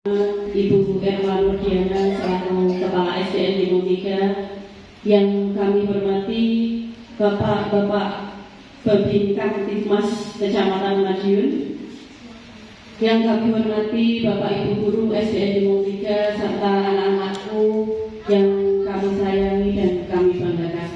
Ibu Erma Nurdiana selaku Kepala SDN di Mumika, yang kami hormati Bapak-Bapak Babin Kamtibmas Kecamatan Madiun, yang kami hormati Bapak Ibu Guru SDN di Mumika serta anak-anakku yang kami sayangi dan kami banggakan.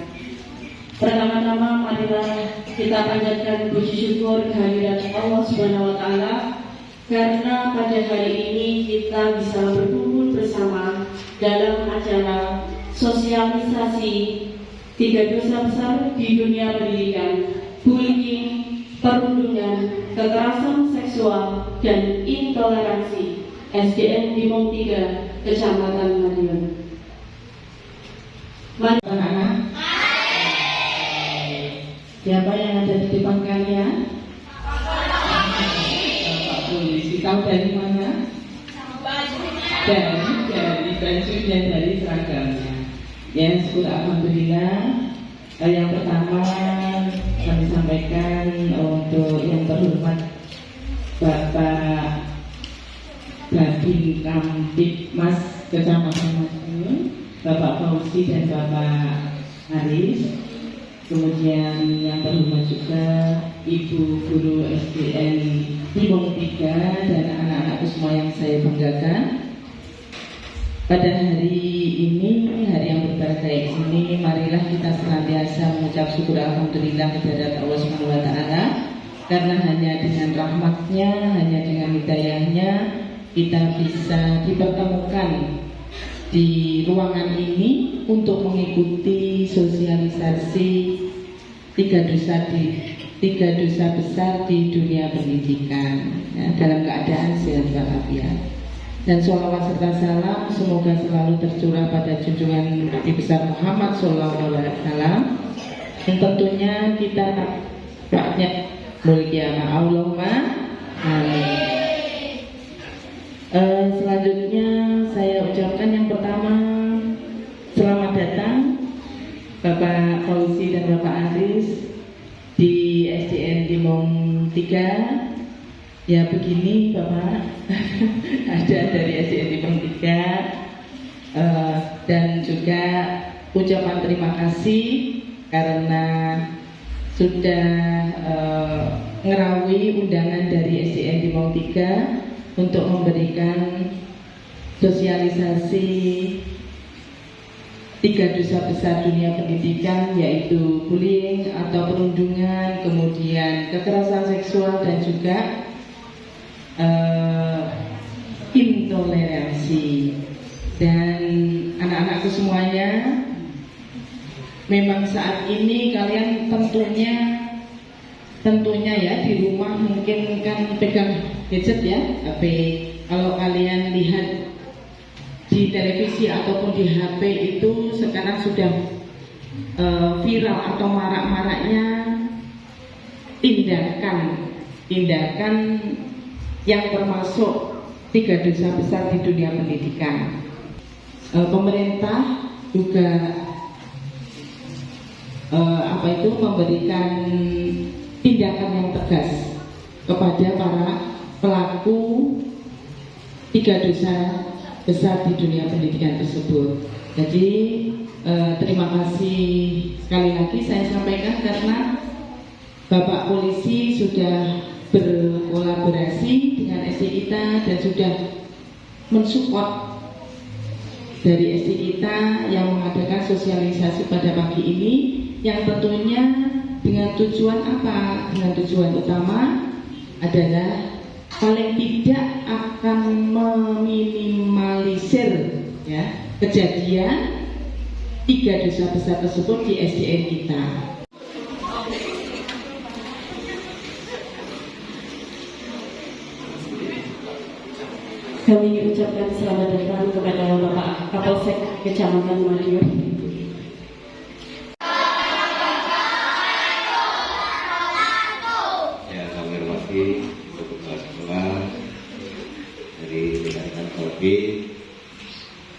Pertama-tama marilah kita panjatkan puji syukur kehadirat Allah Subhanahu wa Ta'ala, karena pada hari ini kita bisa berkumpul bersama dalam acara sosialisasi 3 dosa besar di dunia pendidikan: bullying, perundungan, kekerasan seksual, dan intoleransi, SDN di Mong 3, Kecamatan Madiun. Mari anak-anak, siapa yang ada di depan kalian? Polisi. Tahu dari mana? Dari bajunya, dari seragamnya. Ya, syukur alhamdulillah. Yang pertama kami sampaikan untuk yang terhormat Bapak Babin Kamtibmas Kecamatan Madiun, Bapak Fauzi dan Bapak Haris. Kemudian yang terhormat juga Ibu Guru SDN Timong 3 dan anak-anakku semua yang saya banggakan. Pada hari ini, hari yang berbahagia ini, marilah kita senantiasa mengucap syukur alhamdulillah kepada Allah Subhanahu wa Ta'ala, karena hanya dengan rahmatnya, hanya dengan hidayahnya kita bisa dipertemukan di ruangan ini untuk mengikuti sosialisasi 3 dosa besar di dunia pendidikan, ya, dalam keadaan sehat walafiat. Dan sholawat serta salam semoga selalu tercurah pada junjungan Nabi besar Muhammad SAW, yang tentunya kita banyak mulia Allahumma amin. Selanjutnya saya ucapkan yang pertama, selamat datang Bapak Fauzi dan Bapak Aris di SDN Timong 3. Ya begini Bapak, ada dari SDN Timong 3, dan juga ucapan terima kasih karena sudah ngerawi undangan dari SDN Timong 3 untuk memberikan sosialisasi 3 dosa besar dunia pendidikan, yaitu bullying atau perundungan, kemudian kekerasan seksual, dan juga intoleransi. Dan anak-anakku semuanya, memang saat ini kalian tentunya ya di rumah mungkin kan pegang gadget ya, HP. Kalau kalian lihat di televisi ataupun di HP itu sekarang sudah viral atau marak-maraknya tindakan yang termasuk 3 dosa besar di dunia pendidikan. Pemerintah juga memberikan tindakan yang tegas kepada para pelaku 3 dosa besar di dunia pendidikan tersebut. Jadi terima kasih sekali lagi saya sampaikan, karena Bapak Polisi sudah berkolaborasi dengan SD kita dan sudah mensupport dari SD kita yang mengadakan sosialisasi pada pagi ini, yang tentunya dengan tujuan apa? Dengan tujuan utama adalah paling tidak akan meminimalisir ya kejadian 3 dosa besar tersebut di SDN kita. Kami ucapkan selamat datang kepada Bapak Kapolsek Kecamatan Madiun. Ya, kami hormati untuk kepala sekolah dari Dekan Kopi,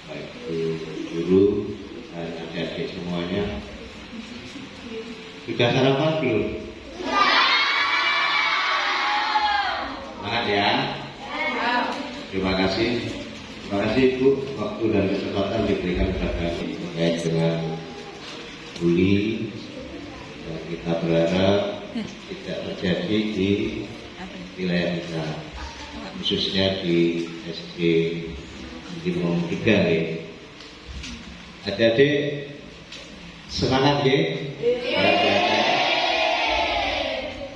baik itu guru dan adik-adik semuanya. Sudah sarapan belum? Semangat ya. Terima kasih Bu, waktu dan kesempatan diberikan kepada kami terkait dengan bully. Dan kita berharap tidak terjadi di wilayah kita, khususnya di SD Limong 3 ya. Adik-adik semangat ya.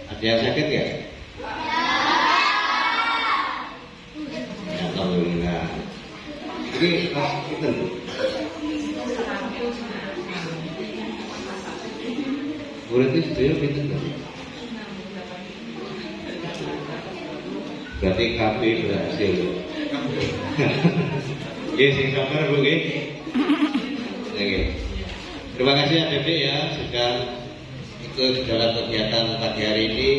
Ada yang sakit ya? Alhamdulillah. Ini kelas kita Bu. Muridnya setuju pinter kan? Berarti KB berhasil. Oke, sing sabar Bu. Oke. Terima kasih adik-adik ya sudah ikut dalam kegiatan pagi hari ini.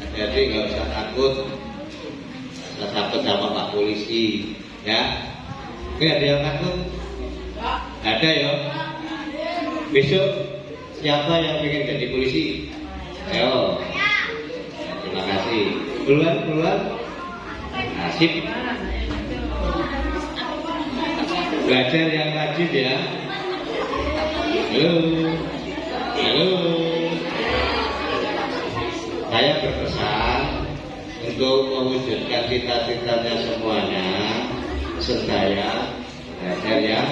Adik-adik nggak usah takut, takut sama Pak Polisi, ya. Oke, ada yang takut? Ada ya. Besok siapa yang ingin jadi polisi? Ayo. Terima kasih. Keluar. Nasib. Belajar yang rajin ya. Halo. Saya berpesan untuk mewujudkan cita-citanya semuanya, saya belajar yang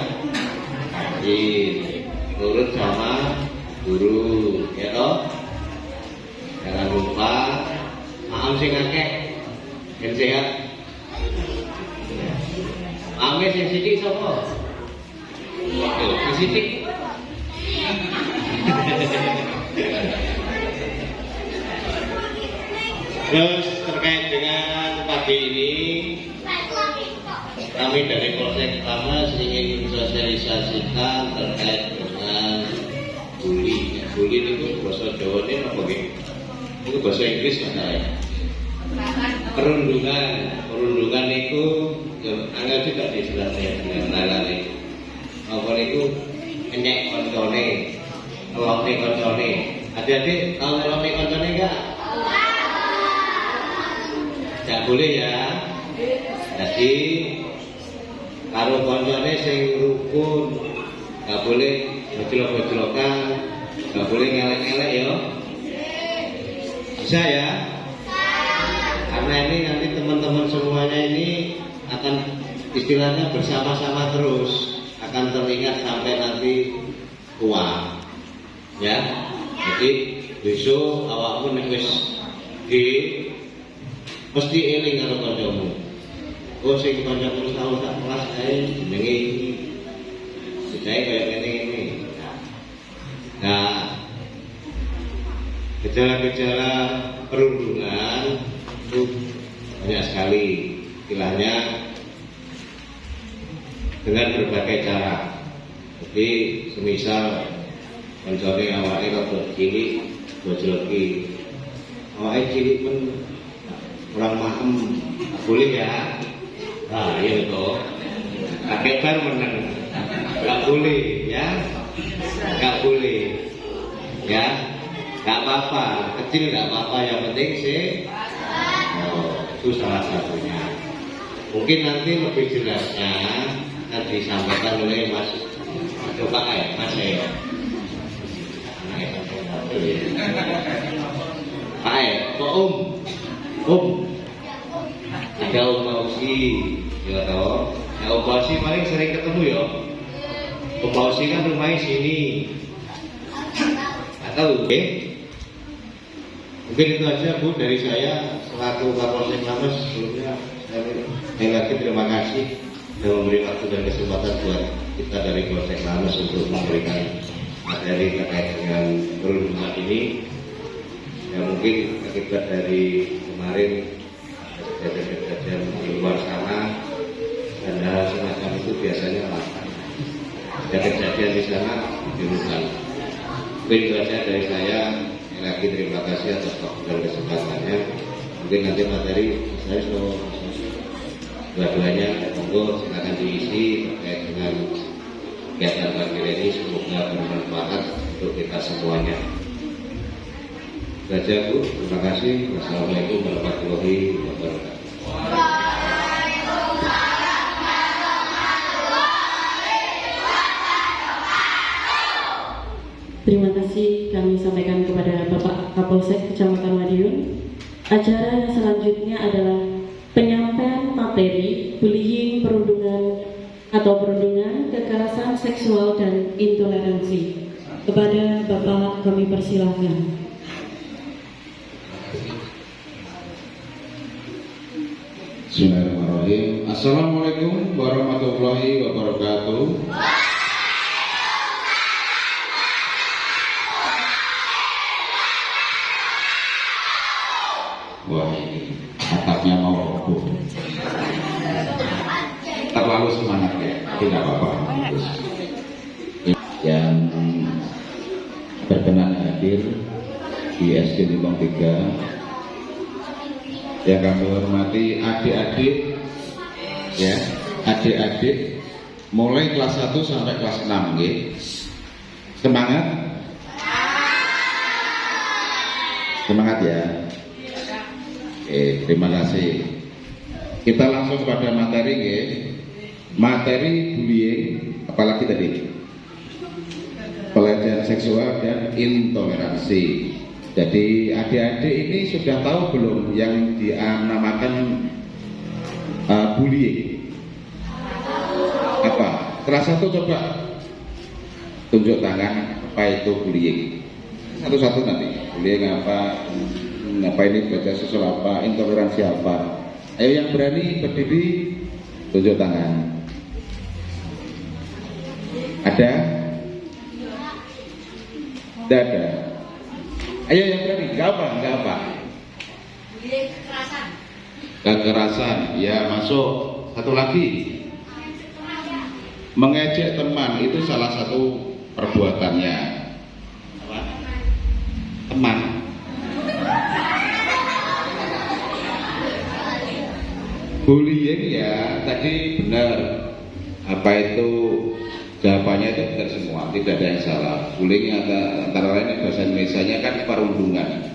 rajin, nurut sama guru, ya toh. Jangan lupa maaf sing akeh, ben sehat. Maaf sing sithik sapa? Sing sithik. Terus terkait dengan pagi ini, kami dari Polsek Tamas ingin sosialisasikan terkait dengan bully. Bully itu bahasa Jawa ini apa gitu? Itu bahasa Inggris katanya. Perundungan itu angel tidak dijelaskan dengan lain-lain. Apa itu enyek koncone, ngelokne koncone. Adik-adik tahu ngelokne koncone enggak? Tidak boleh ya. Jadi karo koncone sing rukun, nggak boleh bojlok-bojlokan, nggak boleh ngelek-ngelek ya. Bisa ya? Karena ini nanti teman-teman semuanya ini akan istilahnya bersama-sama terus, akan teringat sampai nanti tua. Ya. Jadi besok awakmu nek wis di mesti eling karo kancamu. Oh sing kancamu tahu tak kelas ae jenenge iki. Sedaya kaya ngene iki. Nah, gejala-gejala perundungan itu banyak sekali. Istilahnya dengan berbagai cara. Jadi semisal koncone awake rada cilik bojloki. Awake cilik pun kurang maem, boleh ya? Nah, iya toh. Kakek bar menang, nggak boleh ya? Nggak boleh, ya? Nggak apa-apa, kecil nggak apa-apa. Yang penting sih, itu salah satunya. Mungkin nanti lebih jelasnya akan disampaikan oleh Mas. Coba ya, Mas ya. Pak, ada Om Fauzi, ya toh. Ya Om Fauzi paling sering ketemu ya. Om Fauzi kan rumahnya sini. Atau mungkin itu aja Bu dari saya selaku Kapolsek Tamas. Sebelumnya saya lagi terima kasih sudah memberi waktu dan kesempatan buat kita dari Polsek Tamas untuk memberikan materi terkait dengan perundungan ini. Ya mungkin akibat dari kemarin kejadian di luar sana dan hal semacam itu biasanya ada kejadian di sana dirugikan. Mungkin itu saja dari saya. Lagi terima kasih atas waktu dan kesempatannya. Mungkin nanti materi saya dua-duanya monggo silakan diisi terkait dengan kegiatan pagi ini. Semoga bermanfaat untuk kita semuanya. Baca Bu, terima kasih. Wassalamualaikum warahmatullahi wabarakatuh. sampaikan kepada Bapak Kapolsek Kecamatan Madiun. Acara yang selanjutnya adalah penyampaian materi bullying, perundungan, kekerasan seksual dan intoleransi. Kepada Bapak kami persilahkan. Bismillahirrahmanirrahim. Assalamualaikum warahmatullahi wabarakatuh. Wah, ini atapnya mau roboh. Terlalu semangat ya, tidak apa-apa. Yang berkenan hadir di SD Limbang 3, yang kami hormati adik-adik, ya, adik-adik mulai kelas 1 sampai kelas 6, ya. Semangat, semangat ya. Terima kasih. Kita langsung pada materi, ya. Materi bullying, apalagi tadi pelecehan seksual dan intoleransi. Jadi adik-adik ini sudah tahu belum yang dinamakan bullying? Apa? Kelas 1 coba tunjuk tangan apa itu bullying. Satu-satu nanti. Bullying apa? Apa ini baca seksual apa? Intoleransi apa? Ayo yang berani berdiri tunjuk tangan. Ada? Tidak ada. Ayo yang berani, enggak apa? Kekerasan, ya masuk. Satu lagi, mengejek teman itu salah satu perbuatannya. Apa? Teman. Bullying ya tadi benar. Apa itu? Jawabannya itu benar semua, tidak ada yang salah. Bullying antara lain bahasa Indonesianya kan perundungan.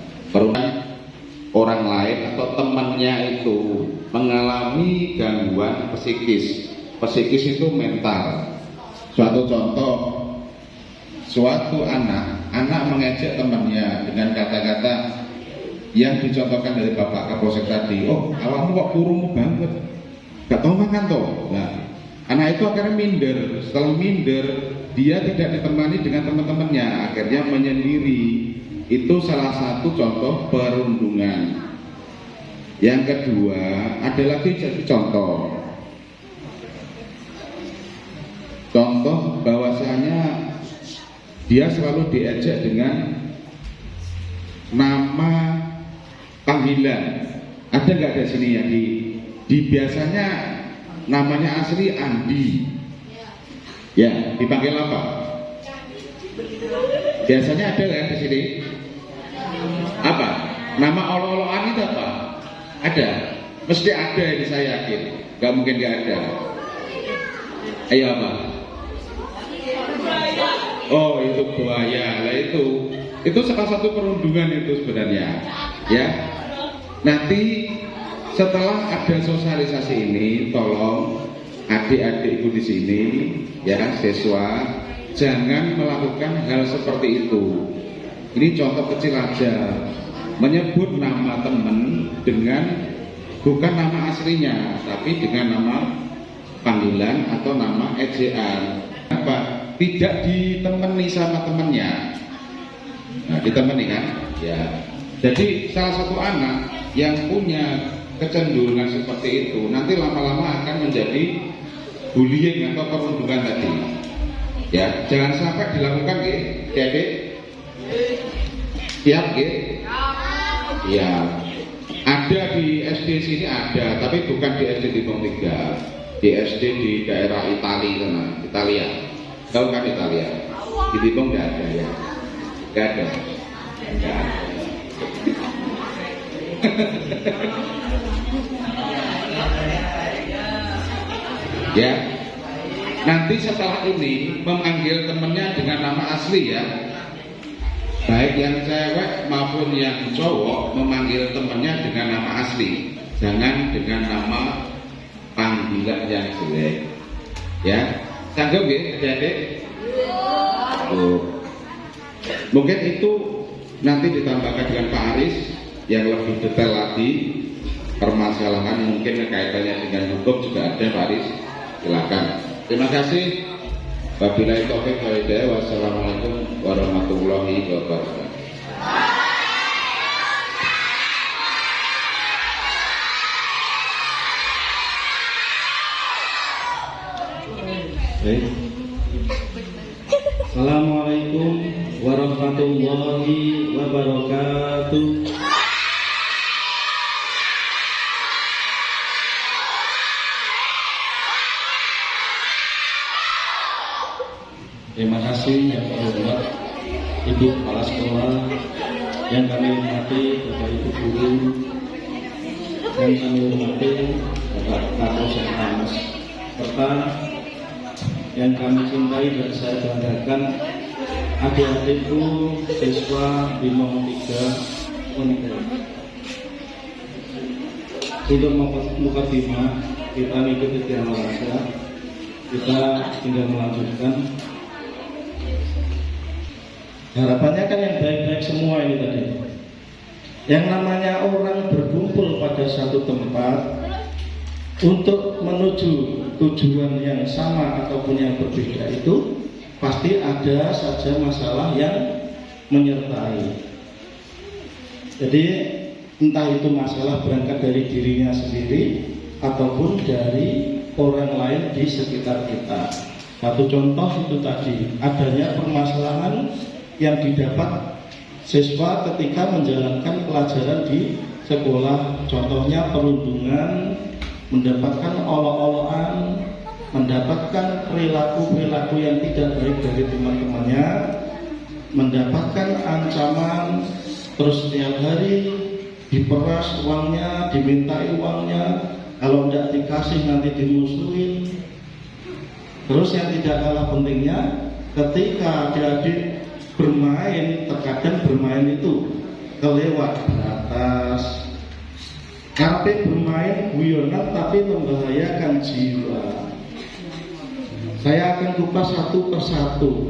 Orang lain atau temannya itu mengalami gangguan psikis. Psikis itu mental. Suatu contoh, suatu anak mengejek temannya dengan kata-kata yang dicontohkan dari Bapak Kapolsek tadi. Oh, awakmu kok kurung banget, gak tau makan toh. Nah, anak itu akhirnya minder. Setelah minder, dia tidak ditemani dengan teman-temannya, akhirnya menyendiri. Itu salah satu contoh perundungan. Yang kedua, ada lagi contoh bahwasanya dia selalu diejek dengan nama panggilan. Ada nggak di sini ya di biasanya namanya asli Andi. Ya, dipanggil apa? Biasanya ada kan di sini? Apa? Nama olo-oloan itu apa? Ada. Mesti ada ini saya yakin. Gak mungkin gak ada. Ayo apa? Oh, itu buaya. Lah itu salah satu perundungan itu sebenarnya. Ya. Nanti setelah ada sosialisasi ini, tolong adik-adikku di sini, ya siswa, jangan melakukan hal seperti itu. Ini contoh kecil aja, menyebut nama teman dengan bukan nama aslinya, tapi dengan nama panggilan atau nama ejekan. Apa? Tidak ditemani sama temannya. Nah, ditemani kan? Ya. Jadi salah satu anak yang punya kecenderungan seperti itu nanti lama-lama akan menjadi bullying atau perundungan tadi. Ya, jangan sampai dilakukan, Adik. Siap, ya. Ada di SD sini ada, tapi bukan di SD Limbang 3. Di SD di daerah Italia. Tahu kan Italia? Di Limbang nggak ada ya. Nggak ada. Ya, nanti setelah ini memanggil temannya dengan nama asli ya, baik yang cewek maupun yang cowok memanggil temannya dengan nama asli, jangan dengan nama panggilan yang jelek. Ya, sanggup ya adik-adik? Mungkin itu nanti ditambahkan dengan Pak Aris yang lebih detail lagi permasalahan mungkin kaitannya dengan hukum juga ada Pak Aris, silakan. Terima kasih. Wabillahi taufiq wal hidayah. Wassalamualaikum warahmatullahi wabarakatuh. Baik. Assalamualaikum warahmatullahi wabarakatuh. Terima kasih yang terhormat Ibu Kepala Sekolah, yang kami hormati Bapak Ibu Guru, yang kami hormati Bapak Kapolsek Tamas, serta yang kami cintai dan saya banggakan adik-adikku siswa Bimo 3 Unpad. Untuk mukadimah kita mengikuti tiang olahraga, kita tinggal melanjutkan. Harapannya kan yang baik-baik semua ini tadi. Yang namanya orang berkumpul pada satu tempat untuk menuju tujuan yang sama ataupun yang berbeda itu pasti ada saja masalah yang menyertai. Jadi entah itu masalah berangkat dari dirinya sendiri ataupun dari orang lain di sekitar kita. Satu contoh itu tadi, adanya permasalahan yang didapat siswa ketika menjalankan pelajaran di sekolah, contohnya perundungan, mendapatkan olok-olokan, mendapatkan perilaku-perilaku yang tidak baik dari teman-temannya, mendapatkan ancaman, terus setiap hari diperas uangnya, dimintai uangnya, kalau tidak dikasih nanti dimusuhin. Terus yang tidak kalah pentingnya, ketika adik-adik bermain, terkadang bermain itu kelewat batas, karena bermain guyonan tapi membahayakan jiwa. Saya akan kupas satu persatu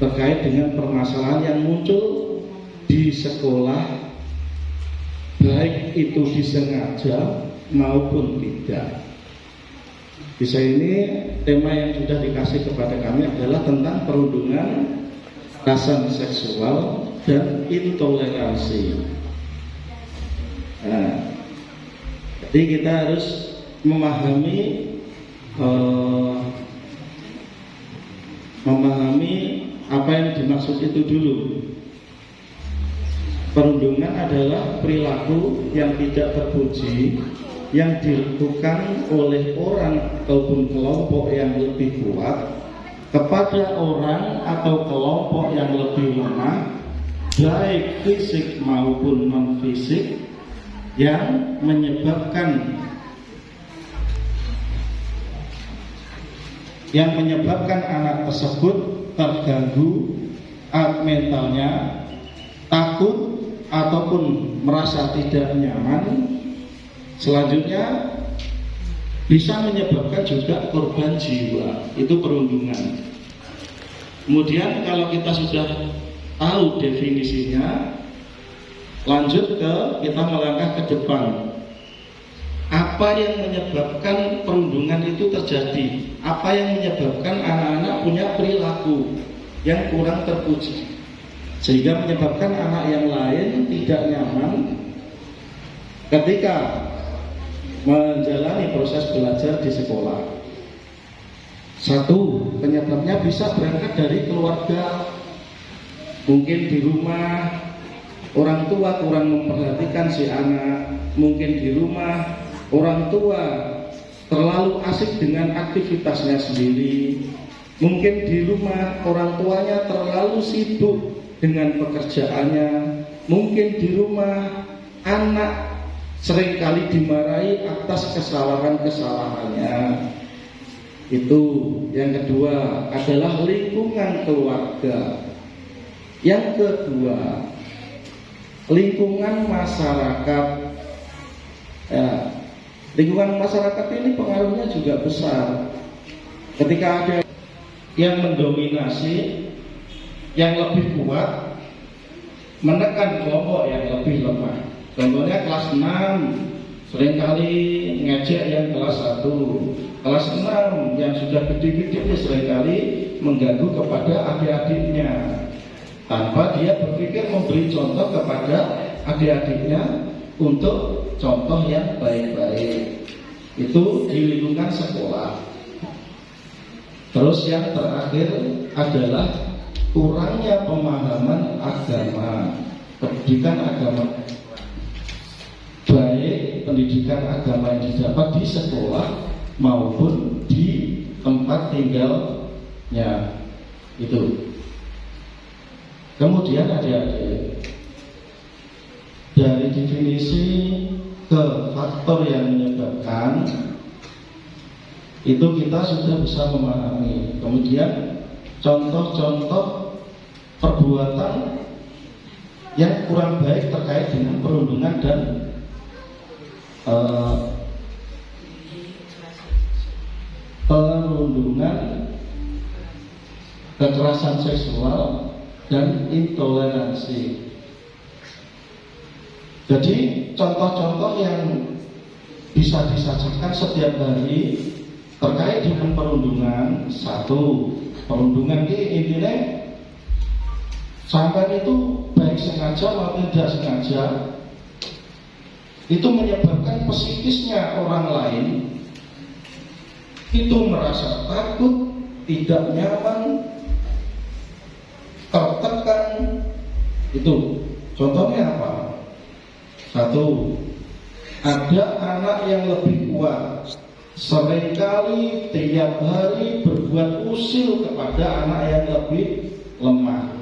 terkait dengan permasalahan yang muncul di sekolah, baik itu disengaja maupun tidak. Bisa ini tema yang sudah dikasih kepada kami adalah tentang perundungan, kekerasan seksual, dan intoleransi. Nah, jadi kita harus memahami apa yang dimaksud itu dulu. Perundungan adalah perilaku yang tidak terpuji yang dilakukan oleh orang ataupun kelompok yang lebih kuat kepada orang atau kelompok yang lebih lemah, baik fisik maupun non fisik, yang menyebabkan anak tersebut terganggu mentalnya, takut ataupun merasa tidak nyaman. Selanjutnya bisa menyebabkan juga korban jiwa, itu perundungan. Kemudian kalau kita sudah tahu definisinya, lanjut ke kita melangkah ke depan. Apa yang menyebabkan perundungan itu terjadi? Apa yang menyebabkan anak-anak punya perilaku yang kurang terpuji, sehingga menyebabkan anak yang lain tidak nyaman ketika menjalani proses belajar di sekolah. Satu, penyebabnya bisa berangkat dari keluarga. Mungkin di rumah orang tua kurang memperhatikan si anak, mungkin di rumah orang tua terlalu asik dengan aktivitasnya sendiri, mungkin di rumah orang tuanya terlalu sibuk dengan pekerjaannya, mungkin di rumah anak seringkali dimarahi atas kesalahan-kesalahannya. Itu yang kedua adalah lingkungan keluarga. Yang kedua, lingkungan masyarakat. Ya, lingkungan masyarakat ini pengaruhnya juga besar. Ketika ada yang mendominasi, yang lebih kuat, menekan kelompok yang lebih lemah. Contohnya kelas 6 seringkali ngejek yang kelas 1, kelas 6 yang sudah gede-gede seringkali mengganggu kepada adik-adiknya tanpa dia berpikir memberi contoh kepada adik-adiknya untuk contoh yang baik-baik. Itu di lingkungan sekolah. Terus yang terakhir adalah kurangnya pemahaman agama, pendidikan agama, baik pendidikan agama yang didapat di sekolah maupun di tempat tinggalnya. Itu. Kemudian adik-adik, dari definisi ke faktor yang menyebabkan itu kita sudah bisa memahami. Kemudian contoh-contoh perbuatan yang kurang baik terkait dengan perundungan dan kekerasan seksual dan intoleransi. Jadi contoh-contoh yang bisa disajikan setiap hari terkait dengan perundungan. Satu, perundungan ini intinya sampai itu baik sengaja maupun tidak sengaja itu menyebabkan psikisnya orang lain itu merasa takut, tidak nyaman, tertekan. Itu contohnya apa? Satu, ada anak yang lebih kuat, seringkali tiap hari berbuat usil kepada anak yang lebih lemah.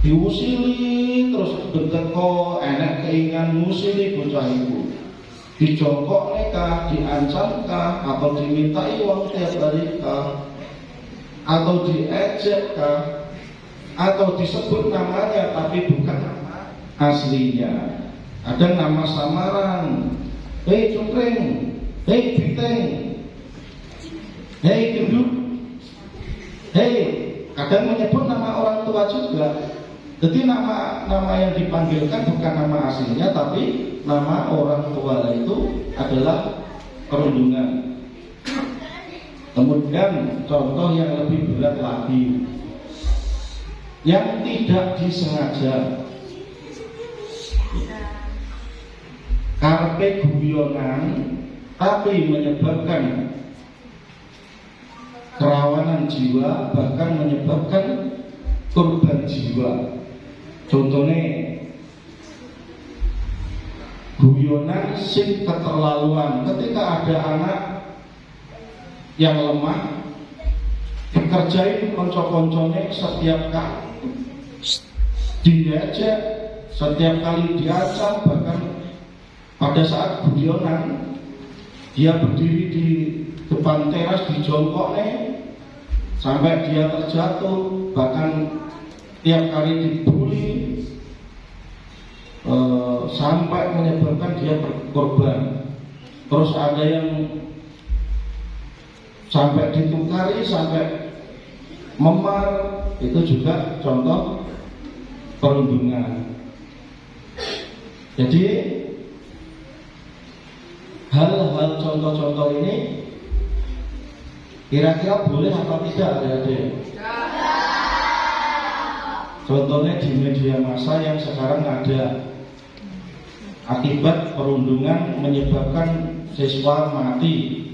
Diusili terus berteko, enak keinginan musili bocah ibu. Dijongkok kah, diancam kah, atau dimintai uang tiap hari kah, atau diejek kah, atau disebut namanya tapi bukan nama aslinya. Ada nama samaran, hei cungkring, hei biteng, hei gendut, hei, kadang menyebut nama orang tua juga. Jadi nama yang dipanggilkan bukan nama aslinya, tapi nama orang tua itu adalah perundungan. Kemudian contoh yang lebih berat lagi, yang tidak disengaja, karpe guyonan tapi menyebabkan kerawanan jiwa, bahkan menyebabkan korban jiwa. Contohnya guyonan sing keterlaluan. Ketika ada anak yang lemah dikerjain konco-konconya setiap kali, diajak setiap kali, diancam, bahkan pada saat guyonan dia berdiri di depan teras dijongkoknya sampai dia terjatuh, bahkan tiap kali dibully sampai menyebabkan dia berkorban. Terus ada yang sampai ditukari, sampai memar. Itu juga contoh perundungan. Jadi hal-hal contoh-contoh ini kira-kira boleh atau tidak, adik-adik? Contohnya di media massa yang sekarang ada, akibat perundungan menyebabkan siswa mati,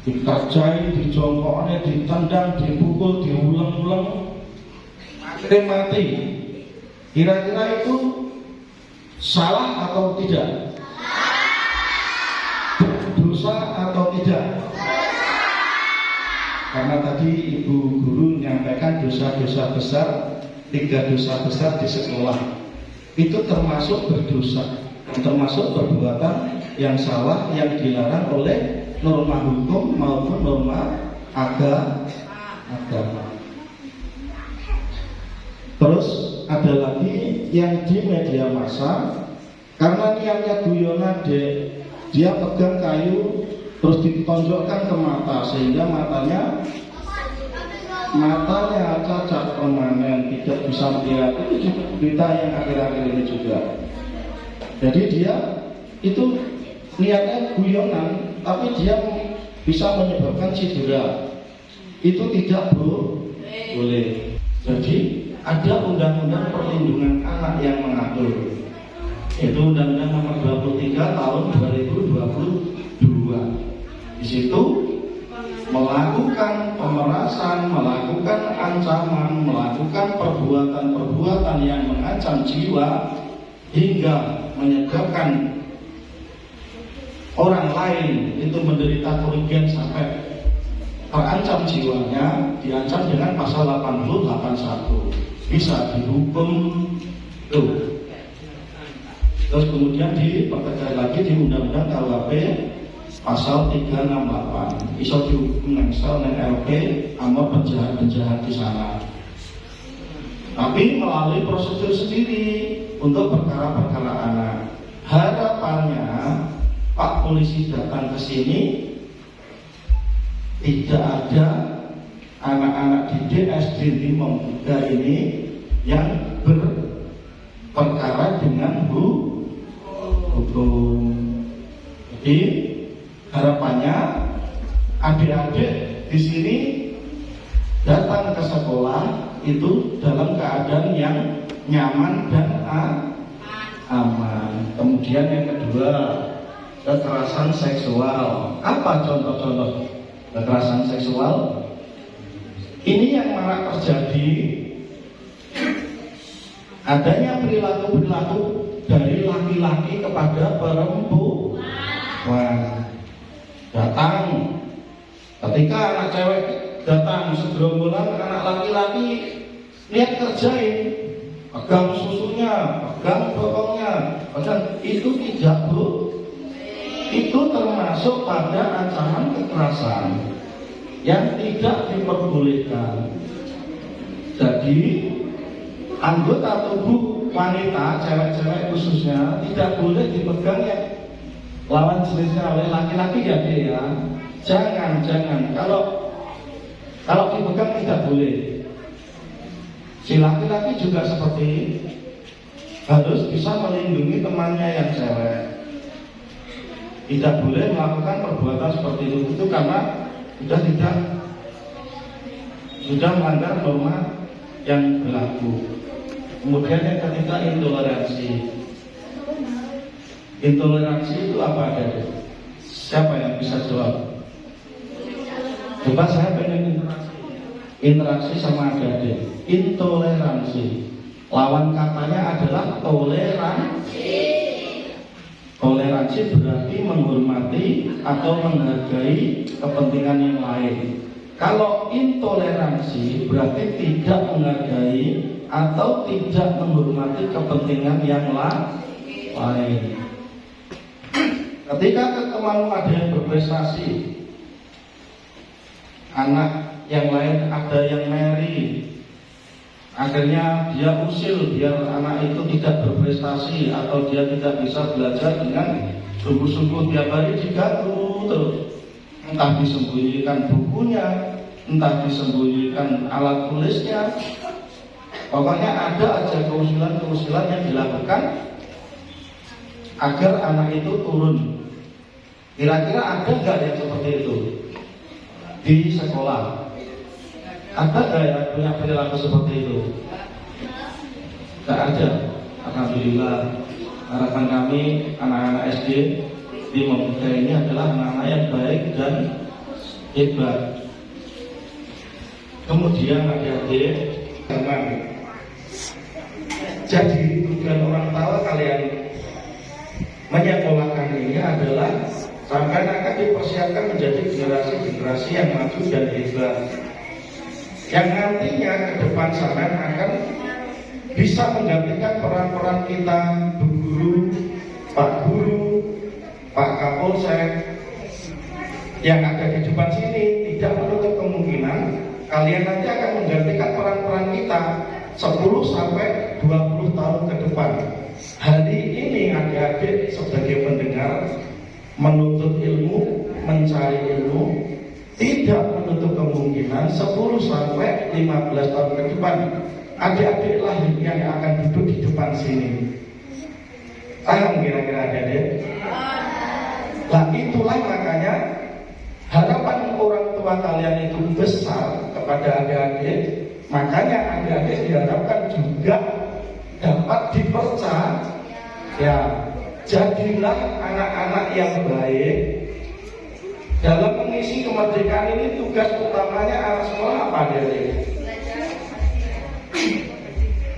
dikerjain, dijongkoknya, ditendang, dipukul, diulang-ulang, akhirnya mati. Kira-kira itu salah atau tidak? Dosa atau tidak? Karena tadi ibu guru menyampaikan dosa-dosa besar, 3 dosa besar di sekolah itu termasuk berdosa, termasuk perbuatan yang salah yang dilarang oleh norma hukum maupun norma agama. Terus ada lagi yang di media massa, karena niatnya guyonan dia pegang kayu terus ditonjokkan ke mata sehingga matanya matanya cacat permanen, tidak bisa melihat, itu juga berita yang akhir-akhir ini juga. Jadi dia itu niatnya guyonan, tapi dia bisa menyebabkan cedera. Itu tidak boleh. Jadi ada undang-undang perlindungan anak yang mengatur, yaitu Undang-Undang Nomor 23 Tahun 2022. Di situ melakukan pemerasan, melakukan ancaman, melakukan perbuatan-perbuatan yang mengancam jiwa hingga menyebabkan orang lain itu menderita kerugian sampai terancam jiwanya, diancam dengan pasal 8081, bisa dihukum tuh. Terus kemudian dipertegas lagi di Undang-Undang KUHP pasal 368, iso dihukum nengsel neng LP amor penjahat-penjahat di sana. Tapi melalui prosedur sendiri untuk perkara-perkara anak. Harapannya Pak Polisi datang ke sini tidak ada anak-anak di DSD Limongga ini yang berperkara dengan hukum. Jadi harapannya adik-adik di sini datang ke sekolah itu dalam keadaan yang nyaman dan aman. Kemudian yang kedua, kekerasan seksual. Apa contoh-contoh kekerasan seksual? Ini yang marak terjadi, adanya perilaku-perilaku dari laki-laki kepada perempuan. Datang, ketika anak cewek datang segerombolan anak laki-laki lihat kerjain, pegang susunya, pegang bokongnya, padahal itu tidak itu termasuk pada ancaman kekerasan yang tidak diperbolehkan. Jadi anggota tubuh wanita, cewek-cewek khususnya, tidak boleh dipegang ya lawan jenisnya oleh laki-laki ya dia ya. Jangan. Kalau dipegang tidak boleh. Si laki-laki juga seperti harus bisa melindungi temannya yang cewek. Tidak boleh melakukan perbuatan seperti itu karena sudah melanggar norma yang berlaku. Kemudian yang ketiga, intoleransi. Intoleransi itu apa ada? Siapa yang bisa jawab? Coba saya pengen interaksi sama adik-adik. Intoleransi, lawan katanya adalah toleransi. Toleransi berarti menghormati atau menghargai kepentingan yang lain. Kalau intoleransi berarti tidak menghargai atau tidak menghormati kepentingan yang lain. Ketika ketemu ada yang berprestasi, anak yang lain ada yang marry, akhirnya dia usil biar anak itu tidak berprestasi atau dia tidak bisa belajar dengan sungguh-sungguh, tiap hari diganggu terus. Entah disembunyikan bukunya, entah disembunyikan alat tulisnya. Pokoknya ada aja keusilan-keusilan yang dilakukan agar anak itu turun. Kira-kira ada nggak yang seperti itu di sekolah? Ada nggak yang punya perilaku seperti itu? Nggak ada. Alhamdulillah, harapan kami anak-anak SD di Limongga ini adalah anak-anak yang baik dan hebat. Kemudian adik-adik, jadi tujuan orang tua kalian menyekolahkan ini adalah sampai akan dipersiapkan menjadi generasi-generasi yang maju dan hebat, yang nantinya ke depan sana akan bisa menggantikan peran-peran kita, Bu Guru, Pak Guru, Pak Kapolsek yang ada di depan sini. Tidak menutup kemungkinan kalian nanti akan menggantikan peran-peran kita 10 sampai 20 tahun ke depan. Hari ini adik-adik sebagai pendengar menuntut ilmu, mencari ilmu, tidak menutup kemungkinan kemungkinan 10 sampai 15 tahun ke depan adik-adik lahirnya yang akan duduk di depan sini. Paham kira-kira adik-adik? Nah itulah makanya harapan orang tua kalian itu besar kepada adik-adik. Makanya adik-adik diharapkan juga dapat dipercaya. Ya, jadilah anak-anak yang baik. Dalam mengisi kemerdekaan ini tugas utamanya anak sekolah apa adik-adik?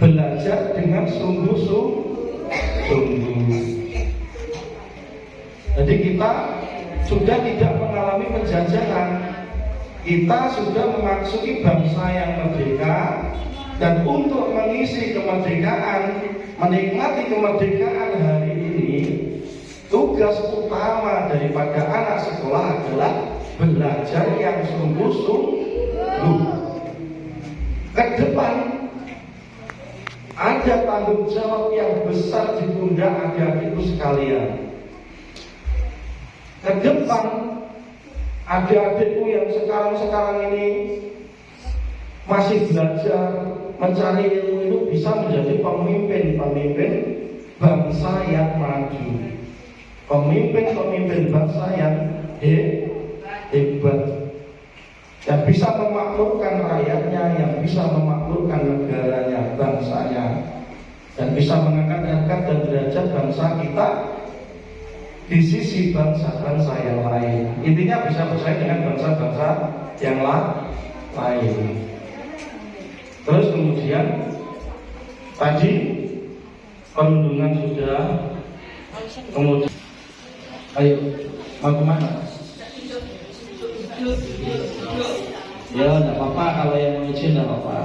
Belajar dengan sungguh-sungguh. Jadi kita sudah tidak mengalami penjajahan. Kita sudah memasuki bangsa yang merdeka. Dan untuk mengisi kemerdekaan, menikmati kemerdekaan hari ini, tugas utama daripada anak sekolah adalah belajar yang sungguh-sungguh. Ke depan ada tanggung jawab yang besar di pundak adik-adikku sekalian. Ke depan adik-adikku yang sekarang ini masih belajar mencari ilmu itu bisa menjadi pemimpin bangsa yang maju, pemimpin bangsa yang hebat, yang bisa memakmurkan rakyatnya, yang bisa memakmurkan negaranya, bangsanya, dan bisa mengangkat harkat dan derajat bangsa kita di sisi bangsa-bangsa yang lain. Intinya bisa bersaing dengan bangsa-bangsa yang lain. Terus kemudian tadi perundungan sudah, kemudian ayo mau kemana? Ya tidak apa-apa, kalau yang mau izin tidak apa-apa.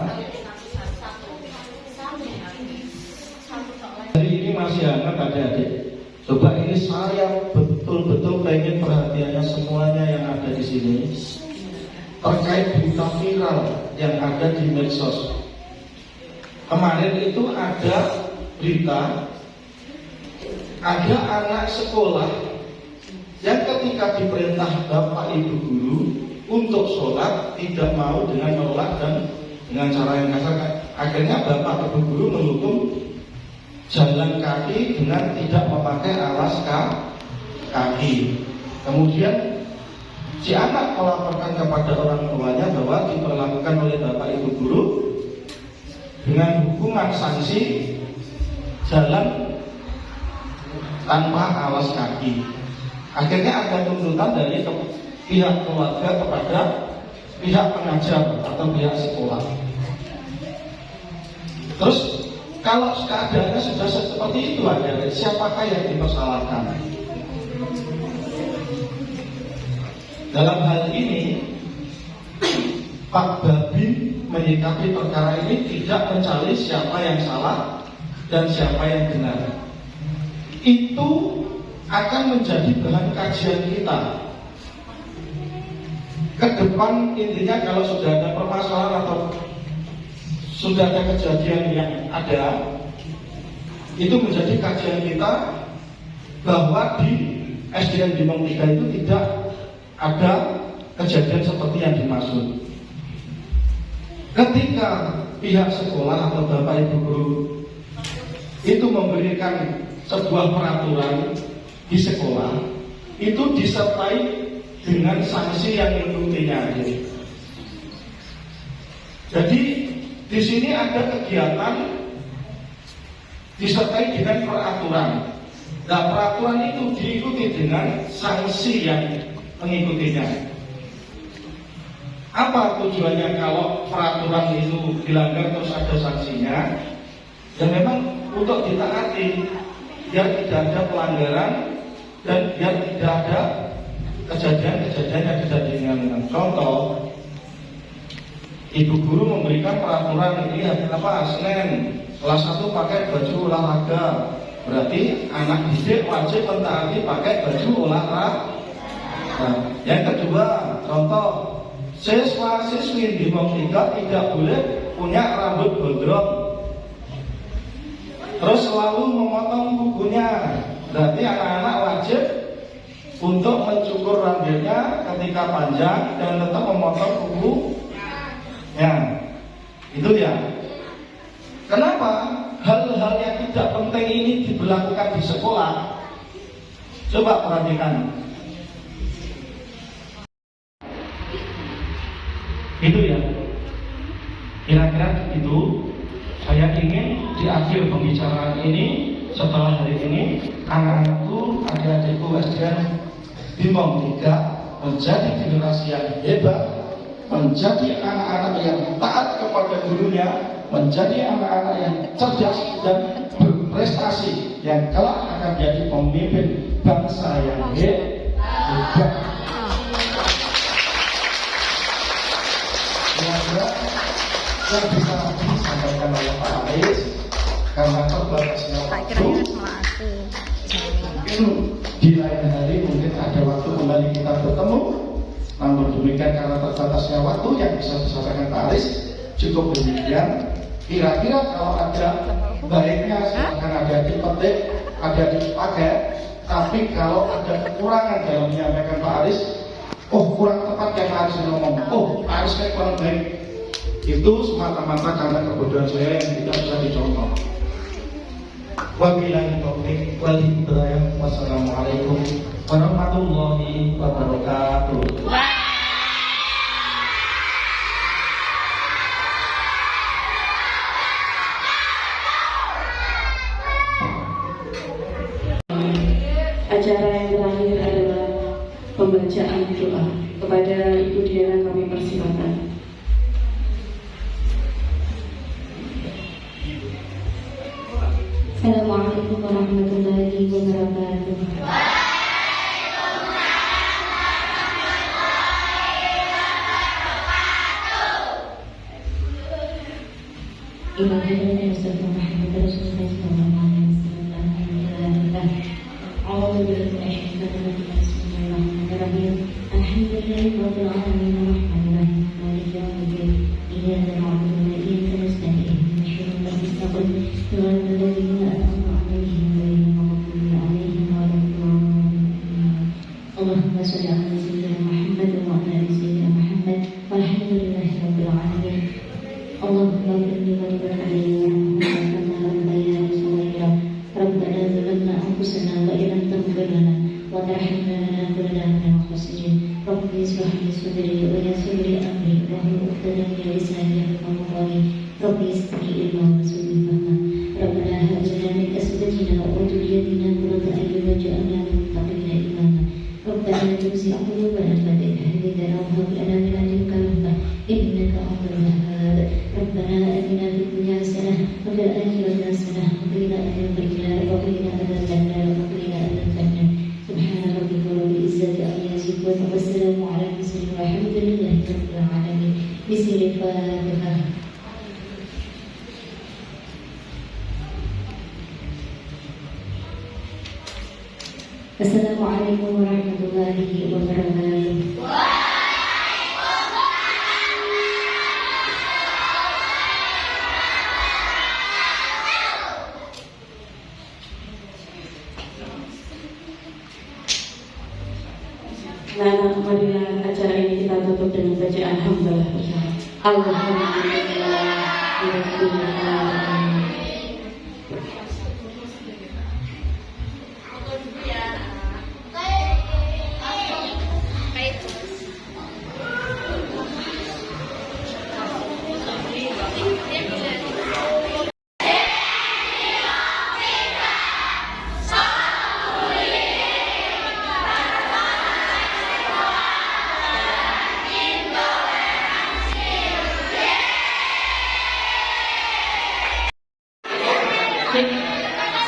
Hari ini masih hangat adik-adik. Coba ini saya betul-betul pengen perhatiannya semuanya yang ada di sini terkait berita viral yang ada di medsos. Kemarin itu ada berita, ada anak sekolah yang ketika diperintah bapak ibu guru untuk sholat tidak mau dengan menolak dan dengan cara yang kasar. Akhirnya bapak ibu guru menghukum jalan kaki dengan tidak memakai alas kaki. Kemudian si anak melaporkan kepada orang tuanya bahwa diperlakukan oleh bapak ibu guru dengan hukuman sanksi jalan tanpa alas kaki. Akhirnya ada tuntutan dari pihak keluarga kepada pihak pengajar atau pihak sekolah. Terus kalau keadaannya sudah seperti itu, siapakah yang dipersalahkan? Dalam hal ini Pak Babin menyikapi perkara ini tidak mencari siapa yang salah dan siapa yang benar. Itu akan menjadi bahan kajian kita ke depan. Intinya kalau sudah ada permasalahan atau sudah ada kejadian yang ada, itu menjadi kajian kita bahwa di SDN Bimong 3 itu tidak ada kejadian seperti yang dimaksud. Ketika pihak sekolah atau bapak ibu guru itu memberikan sebuah peraturan di sekolah, itu disertai dengan sanksi yang mengikutinya. Jadi di sini ada kegiatan disertai dengan peraturan. Nah, peraturan itu diikuti dengan sanksi yang mengikutinya. Apa tujuannya kalau peraturan itu dilanggar terus ada sanksinya? Ya memang untuk ditaati, biar tidak ada pelanggaran dan biar tidak ada kejadian-kejadian yang tidak diinginkan. Contoh, ibu guru memberikan peraturan ini apa? Senin kelas 1 pakai baju olahraga, berarti anak didik wajib mentaati pakai baju olahraga. Nah, yang kedua, contoh, siswa-siswi di Bimong 3 tidak boleh punya rambut gondrong, terus selalu memotong kukunya. Berarti anak-anak wajib untuk mencukur rambutnya ketika menikah panjang dan tetap memotong kukunya. Itu dia. Kenapa hal-hal yang tidak penting ini diberlakukan di sekolah? Coba perhatikan. Itu ya. Kira-kira itu saya ingin di akhir pembicaraan ini, setelah hari ini, anak-anakku, adik-adikku SDN Bimbang 3 menjadi generasi yang hebat, menjadi anak-anak yang taat kepada gurunya, menjadi anak-anak yang cerdas dan berprestasi, yang kelak akan menjadi pemimpin bangsa yang hebat. Kira-kira yang bisa disampaikan oleh Pak Anies, karena terbatasnya waktu, mungkin di lain hari mungkin ada waktu kembali kita bertemu. Namun demikian karena terbatasnya waktu yang bisa disampaikan Pak Anies cukup demikian. Kira-kira kalau ada baiknya silakan ada dipetik, ada dipakai. Tapi kalau ada kekurangan dalam menyampaikan Pak Anies, oh kurang tepat yang Pak Anies ngomong, oh Pak Anies kayak kurang baik, itu semata-mata karena kebodohan saya yang tidak bisa dicontoh. Wabillahi taufiq wal hidayah. Wassalamualaikum warahmatullahi wabarakatuh. Acara yang terakhir adalah pembacaan doa. Kepada Ibu Diana kami persilakan. Assalamualaikum warahmatullahi wabarakatuh. Allahumma sholli ala sayyidina Muhammad wa ala ali sayyidina Muhammad walhamdulillahi rabbil alamin. Allahumma inni wa alayya Rabbana zalamna anfusana wa illam taghfir lana wa tarhamna lanakunanna minal khasirin. Rabbi ishrah li sadri wa yassir li amri wahlul 'uqdatam min lisani yafqahu qawli. Rabbi zidni ilma warzuqni fahma. Rabbana hab lana min azwajina wa dhurriyyatina qurrata a'yun waj'alna lil muttaqina imama. Rabbana la tuzigh qulubana ba'da idh hadaytana wa hab lana min ladunka rahmah innaka antal wahhab. Rabbana atina fid dunya hasanah wa fil akhirati hasanah wa qina adzaban nar wa qina adzaban nar wa qina adzaban nar. Subhana rabbika rabbil izzati amma yasifun wa wassalamu ala mursalin walhamdulillahi rabbil alamin. Bismillahirrahmanirrahim. Assalamualaikum warahmatullahi wabarakatuh. Nah, marilah acara ini kita tutup dengan bacaan hamdalah. Alhamdulillah.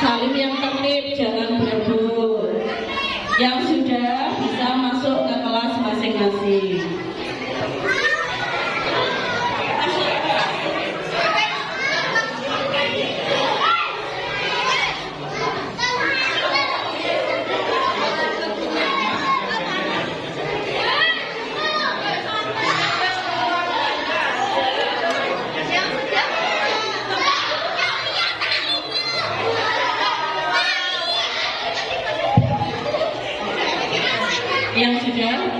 Salim yang tertib, jangan berebut. Yang sudah bisa masuk ke kelas masing-masing. Yang sudah